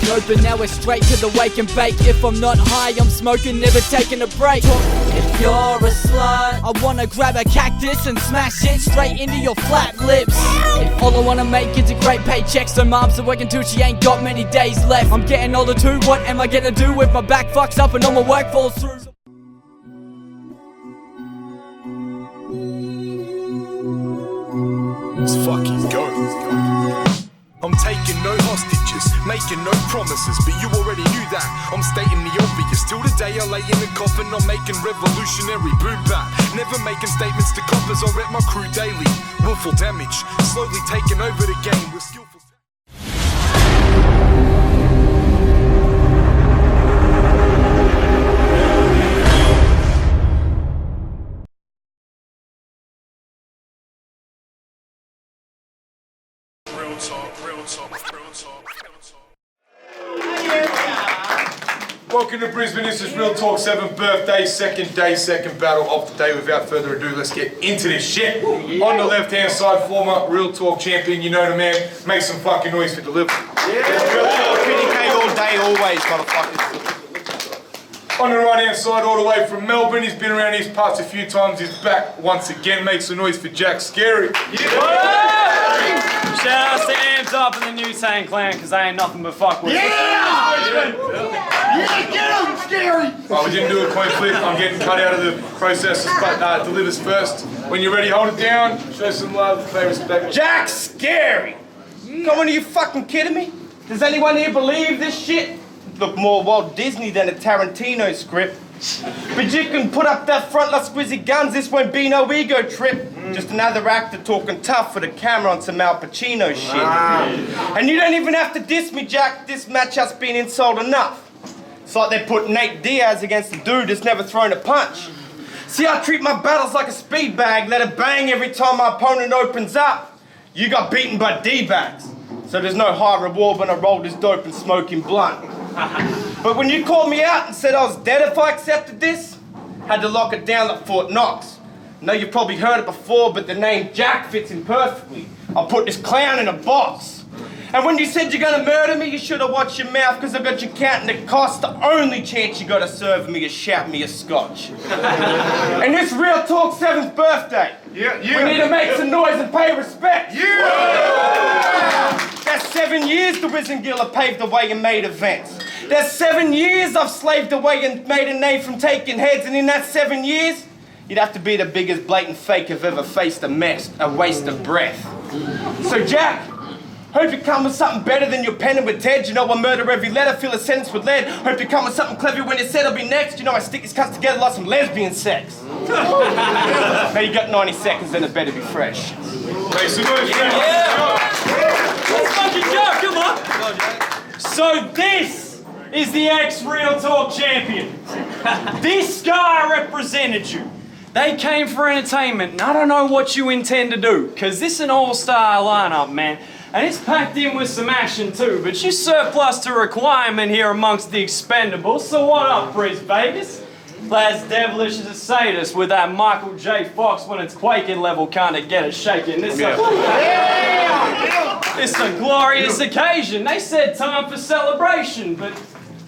smoking open, now we're straight to the wake and bake. If I'm not high, I'm smoking, never taking a break. If you're a slut, I wanna grab a cactus and smash it straight into your flat lips. If all I wanna make is a great paycheck, so mom's are working too, she ain't got many days left. I'm getting older too, what am I gonna do if my back fucks up and all my work falls through? Let's fucking go. I'm taking no hostages, making no promises, but you already knew that. I'm stating the obvious. Till the day I lay in the coffin, I'm making revolutionary boom bap. Never making statements to coppers, I rep my crew daily. Willful damage, slowly taking over the game with skillful. Welcome to Brisbane, this is Real Talk 7th birthday, second day, second battle of the day. Without further ado, let's get into this shit. On the left hand side, former Real Talk champion, you know the man, make some fucking noise for Dliver. Yeah, Real Talk, PDK all day, always, motherfuckers. On the right hand side, all the way from Melbourne, he's been around these parts a few times, he's back once again, make some noise for Scarey. Shout out to Amped Up and the New Tang Clan, because they ain't nothing but fuck with. Yeah, get him, Scarey! Oh, we didn't do a coin flip, I'm getting cut out of the processes, but Dliver's first. When you're ready, hold it down, show some love, pay respect. Scarey! Come on, are you fucking kidding me? Does anyone here believe this shit? Look more Walt Disney than a Tarantino script. But you can put up that front like squizzy guns, this won't be no ego trip. Just another actor talking tough for the camera on some Al Pacino shit. And you don't even have to diss me, Jack, this matchup's been insult enough. It's like they put Nate Diaz against a dude that's never thrown a punch. See, I treat my battles like a speed bag, let it bang every time my opponent opens up. You got beaten by D-bags. So there's no high reward when I rolled this dope and smoking blunt. But when you called me out and said I was dead if I accepted this, had to lock it down like Fort Knox. I know you've probably heard it before, but the name Jack fits in perfectly. I put this clown in a box. And when you said you're gonna murder me, you should have watched your mouth, because I got you counting the cost. The only chance you got to serve me is shout me a scotch. And this Real Talk 7th birthday, we need to make some noise and pay respect. That's 7 years the Wizengilla paved the way and made events. That's 7 years I've slaved away and made a name from taking heads, and in that 7 years, you'd have to be the biggest blatant fake I've ever faced, a mess, a waste of breath. So Jack, hope you come with something better than your pen and with Ted. You know I murder every letter, fill a sentence with lead. Hope you come with something clever when you said I'll be next. You know I stick these cuts together like some lesbian sex. Now you got 90 seconds, then it better be fresh. Make some noise, Let's fucking go, come on! So this is the ex-Real Talk champion. This guy represented you. They came for entertainment, and I don't know what you intend to do, because this is an all-star lineup, man. And it's packed in with some action too, but you surplus to requirement here amongst the expendables. So what up, Priest Vegas? As devilish as a sadist with that Michael J. Fox when it's quaking level kind of get it shaking. It's a glorious occasion. They said time for celebration, but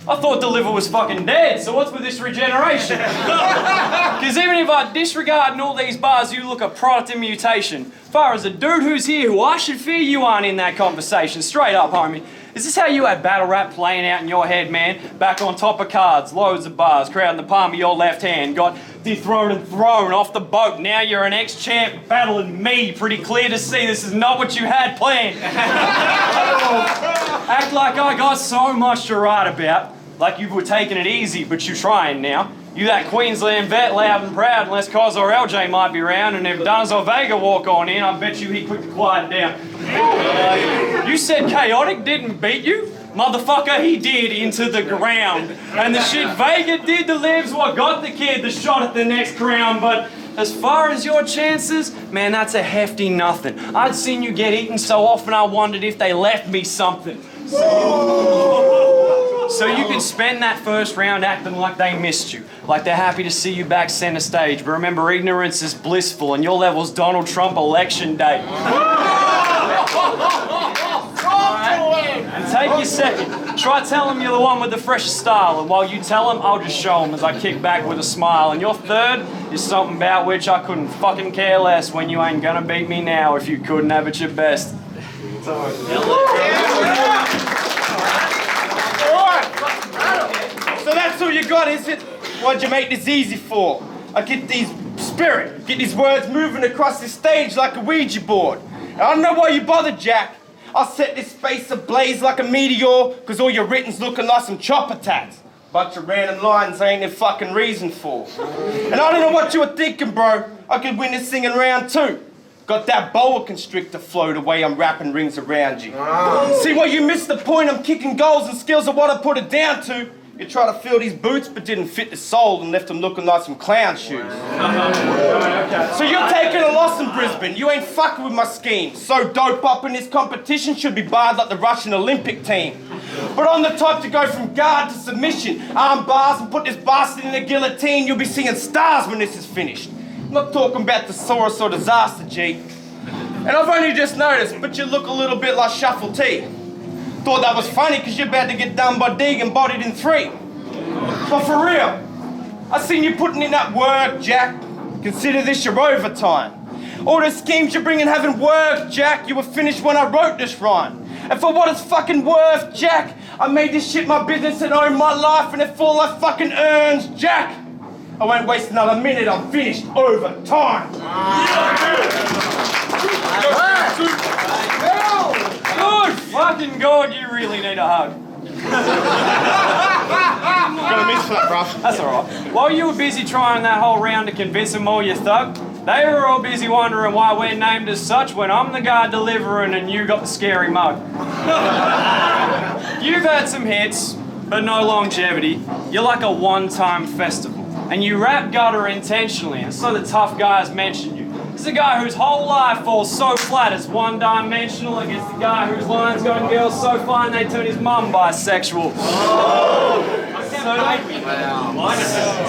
I thought Dliver was fucking dead, so what's with this regeneration? Because even if I disregard all these bars, you look a product of mutation. Far as a dude who's here, who I should fear, you aren't in that conversation. Straight up, homie. Is this how you had battle rap playing out in your head, man? Back on top of cards, loads of bars, crowding the palm of your left hand. Got dethroned and thrown off the boat. Now you're an ex-champ battling me. Pretty clear to see this is not what you had planned. Act like I got so much to write about. Like you were taking it easy, but you're trying now. You that Queensland vet, loud and proud, unless Cos or LJ might be round, and if Duns or Vega walk on in, I bet you he quick to quiet down. You said Chaotic didn't beat you? Motherfucker, he did into the ground. And the shit Vega did to Livs what got the kid the shot at the next crown, but as far as your chances, man, that's a hefty nothing. I'd seen you get eaten so often I wondered if they left me something. So you can spend that first round acting like they missed you, like they're happy to see you back center stage. But remember, ignorance is blissful, and your level's Donald Trump election day. And take your second, try tell them you're the one with the freshest style, and while you tell them, I'll just show them as I kick back with a smile. And your third is something about which I couldn't fucking care less when you ain't gonna beat me now if you couldn't have it your best. Alright, so that's all you got, is it? What'd you make this easy for? I get these words moving across the stage like a Ouija board. And I don't know why you bothered, Jack. I'll set this space ablaze like a meteor, cause all your written's looking like some chopper tats. Bunch of random lines I ain't no fucking reason for. And I don't know what you were thinking, bro. I could win this thing in round 2. Got that boa constrictor flow the way I'm wrapping rings around you. See, well, you missed the point. I'm kicking goals and skills are what I put it down to. You try to fill these boots but didn't fit the sole and left them looking like some clown shoes. So you're taking a loss in Brisbane. You ain't fucking with my scheme. So dope up in this competition should be barred like the Russian Olympic team. But I'm the type to go from guard to submission, arm bars and put this bastard in a guillotine. You'll be seeing stars when this is finished. I'm not talking about thesaurus or disaster, G. And I've only just noticed, but you look a little bit like Shuffle T. Thought that was funny because you're about to get done by Deeg and bodied in 3. But for real, I seen you putting in that work, Jack. Consider this your overtime. All the schemes you're bringing haven't worked, Jack. You were finished when I wrote this rhyme. And for what it's fucking worth, Jack, I made this shit my business and own my life, and if all I fucking earns, Jack, I won't waste another minute. I'm finished overtime. Good fucking God, you really need a hug. Gonna miss that, bruv. That's alright. While you were busy trying that whole round to convince them all you thug, they were all busy wondering why we're named as such when I'm the guy delivering and you got the scary mug. You've had some hits, but no longevity. You're like a one-time festival. And you rap gutter intentionally, and so the tough guys mention you. This is a guy whose whole life falls so flat it's one-dimensional against the guy whose lines got girls so fine they turn his mum bisexual.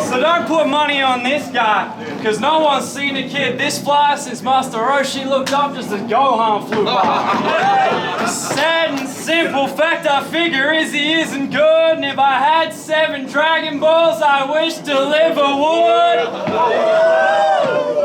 So don't put money on this guy, because no one's seen a kid this fly since Master Roshi looked up just as Gohan flew by. The sad and simple fact I figure is he isn't good, and if I had 7 Dragon Balls I wish Dliver would.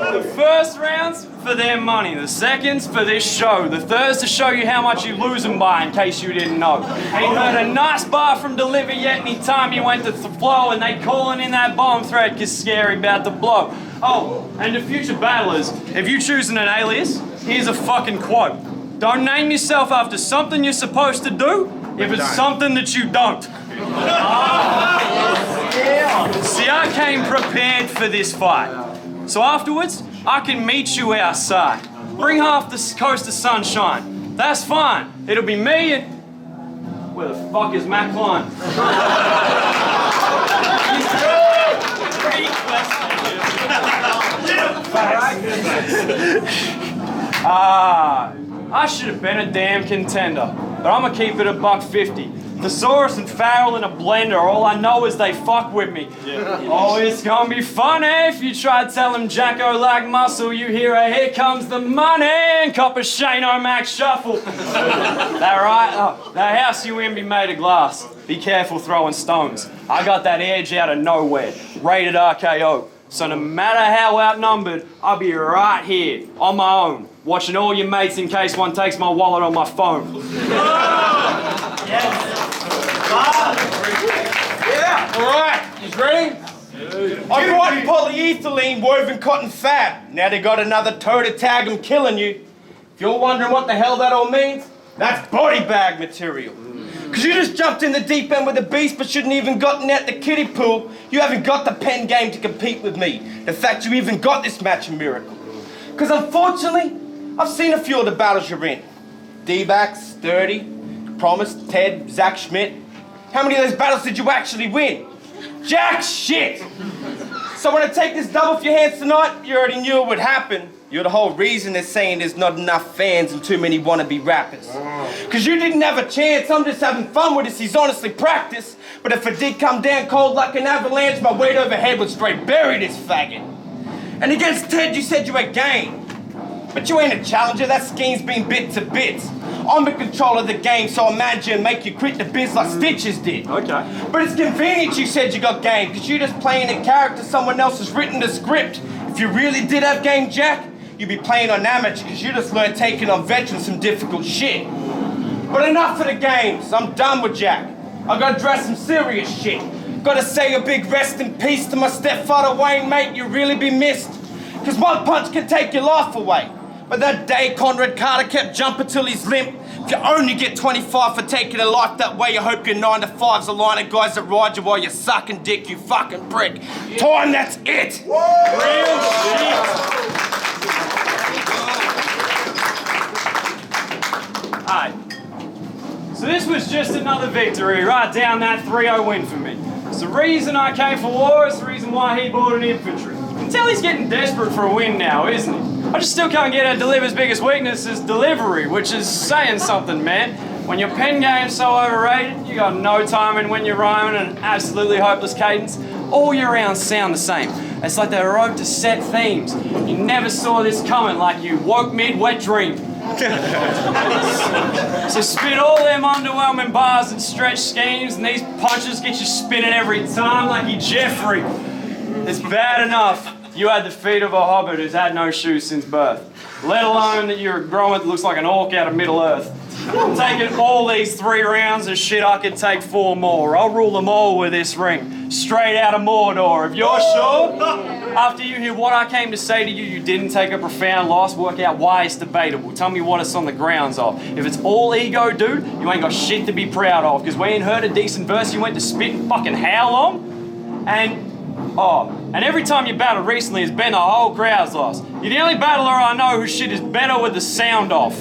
The first round's for their money, the second's for this show, the third's to show you how much you losing by, in case you didn't know. Ain't heard a nice bar from Dliver yet any time you went to flow, and they calling in that bomb threat cause Scarey about to blow. Oh, and to future battlers, if you choosing an alias, here's a fucking quote. Don't name yourself after something you're supposed to do if it's something that you don't. See, I came prepared for this fight. So afterwards, I can meet you outside. Bring half the coast of sunshine. That's fine. It'll be me and... Where the fuck is Matt Klein? I should have been a damn contender, but I'm gonna keep it a $1.50. Thesaurus and Farrell in a blender, all I know is they fuck with me. Oh, it's gonna be funny if you try to tell him Jacko like muscle, you hear a here comes the money and cop a Shane O'Mac shuffle. That right? Oh, the house you in be made of glass. Be careful throwing stones. I got that edge out of nowhere, rated RKO. So no matter how outnumbered, I'll be right here, on my own, watching all your mates in case one takes my wallet on my phone. Yes. Yeah. All right. You ready? I brought polyethylene woven cotton fab. Now they got another toe to tag them killing you. If you're wondering what the hell that all means, that's body bag material. Because you just jumped in the deep end with the beast but shouldn't even gotten out the kiddie pool. You haven't got the pen game to compete with me. The fact you even got this match a miracle. Because unfortunately, I've seen a few of the battles you're in. D-Back, Sturdy, Promise, Ted, Zach Schmidt. How many of those battles did you actually win? Jack shit! So when I take this dub off your hands tonight, you already knew it would happen. You're the whole reason they're saying there's not enough fans and too many wannabe rappers. Because you didn't have a chance, I'm just having fun with this, he's honestly practice. But if it did come down cold like an avalanche, my weight overhead would straight bury this faggot. And against Ted, you said you were game. But you ain't a challenger, that scheme's been bit to bits. I'm in control of the game, so I manage you and make you quit the biz like Stitches did. Okay. But it's convenient you said you got game, because you're just playing a character someone else has written the script. If you really did have game, Jack, you'd be playing on amateur, because you just learned taking on veterans some difficult shit. But enough of the games, I'm done with Jack. I gotta address some serious shit. Gotta say a big rest in peace to my stepfather Wayne, mate, you'll really be missed. Because one punch can take your life away. But that day Conrad Carter kept jumping till he's limp. If you only get 25 for taking a life that way, you hope your 9 to 5's a line of guys that ride you while you're sucking dick, you fucking prick. Time, that's it. Real shit. Alright. So this was just another victory, right down that 3-0 win for me. It's the reason I came for war, it's the reason why he bought an infantry. You can tell he's getting desperate for a win now, isn't he? I just still can't get at Dliver's biggest weakness is delivery, which is saying something, man. When your pen game's so overrated, you got no timing when you're rhyming an absolutely hopeless cadence, all your rounds sound the same. It's like they wrote to set themes. You never saw this coming, like you woke mid-wet dream. So spit all them underwhelming bars and stretch schemes, and these punches get you spinning every time like you Jeffrey. It's bad enough you had the feet of a hobbit who's had no shoes since birth, let alone that you're a grommet that looks like an orc out of Middle Earth. I'm taking all these 3 rounds as shit I could take 4 more. I'll rule them all with this ring, straight out of Mordor. If you're sure, after you hear what I came to say to you, you didn't take a profound loss, work out why it's debatable. Tell me what it's on the grounds of. If it's all ego, dude, you ain't got shit to be proud of, because we ain't heard a decent verse you went to spit in fucking how long? And every time you battled recently has been the whole crowd's loss. You're the only battler I know whose shit is better with the sound off.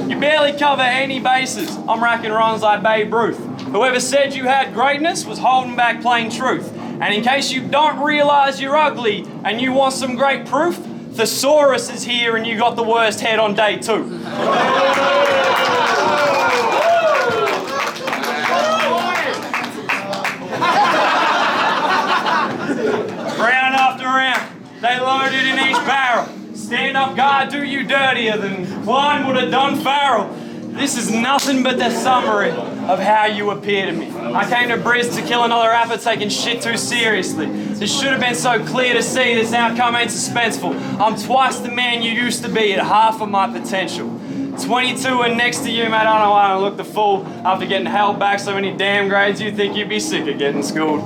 You barely cover any bases. I'm racking runs like Babe Ruth. Whoever said you had greatness was holding back plain truth. And in case you don't realise you're ugly and you want some great proof, Thesaurus is here and you got the worst head on day 2. Round after round, they loaded in each barrel. Stand up guard do you dirtier than Klein would have done Farrell. This is nothing but the summary of how you appear to me. I came to Briz to kill another rapper taking shit too seriously. This should have been so clear to see, this outcome ain't suspenseful. I'm twice the man you used to be at half of my potential. 22 and next to you, mate, I don't know why I don't look the fool after getting held back so many damn grades. You'd think you'd be sick of getting schooled.